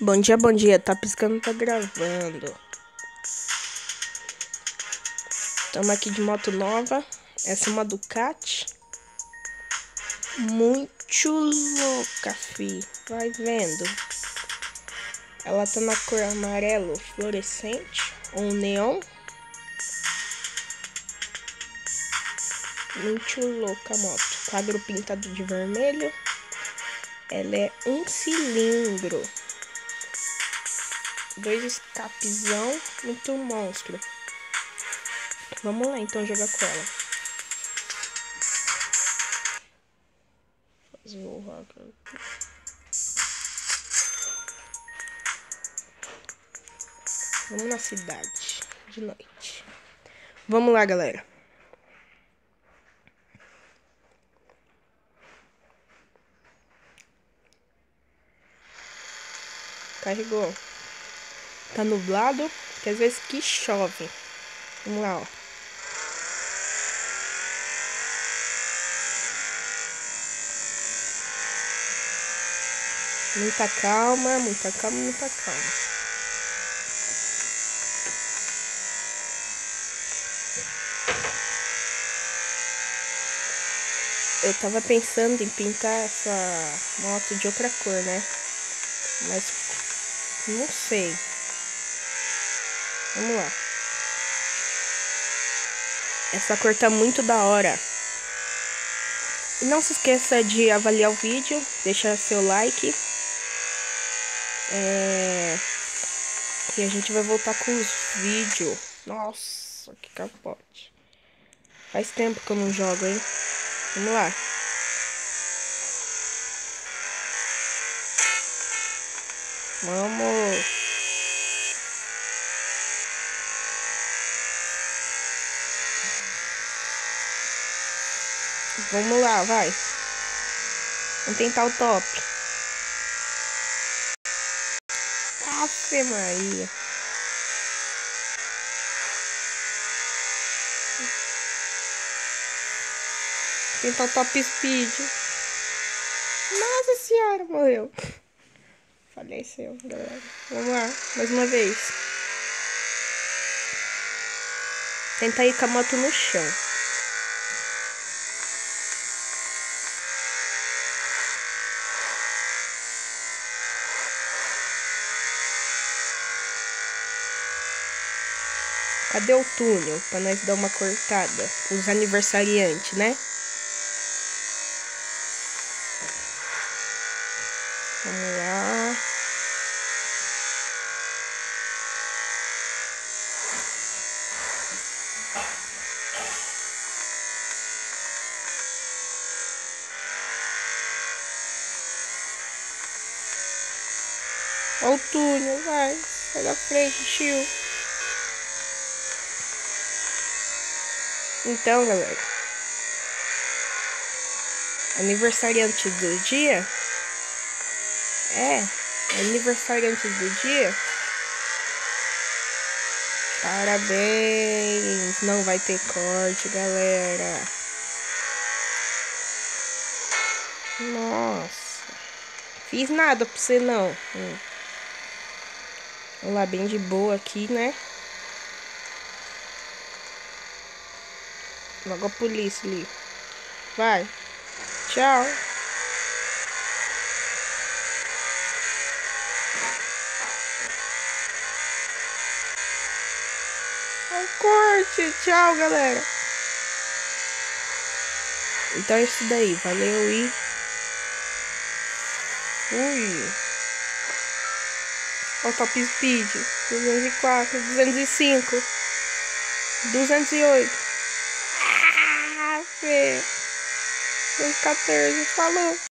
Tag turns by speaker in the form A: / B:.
A: Bom dia, tá piscando, tá gravando. Estamos aqui de moto nova. Essa é uma Ducati. Muito louca, fi. Vai vendo. Ela tá na cor amarelo fluorescente ou neon. Muito louca a moto. Quadro pintado de vermelho. Ela é um cilindro. 2 escapezão. Muito monstro. Vamos lá então jogar com ela. Vamos na cidade de noite. Vamos lá, galera. Carregou. Tá nublado, que às vezes que chove. Vamos lá, ó. Muita calma, muita calma, muita calma. Eu tava pensando em pintar essa moto de outra cor, né? Mas não sei. Vamos lá. Essa cor tá muito da hora. E não se esqueça de avaliar o vídeo, deixar seu like. E a gente vai voltar com os vídeos. Nossa, que capote. Faz tempo que eu não jogo, hein? Vamos lá. Vamos. Vamos lá, vai. Vamos tentar o top. Ave Maria. Tentar o top speed. Nossa senhora, morreu. Faleceu, galera. Vamos lá, mais uma vez. Tentar ir com a moto no chão. Cadê o túnel? Pra nós dar uma cortada. Os aniversariantes, né? Vamos lá. Olha o túnel, vai. Sai da frente, tio. Então, galera. Aniversariante do dia. Aniversariante do dia. Parabéns. Não vai ter corte, galera. Nossa. Fiz nada pra você, não. Vamos lá, bem de boa aqui, né? Logo a polícia ali. Vai. Tchau. Um corte. Tchau, galera. Então é isso daí. Valeu e... Ui. Olha o top speed. 204, 205, 208. Ah, Fê. 214. Falou.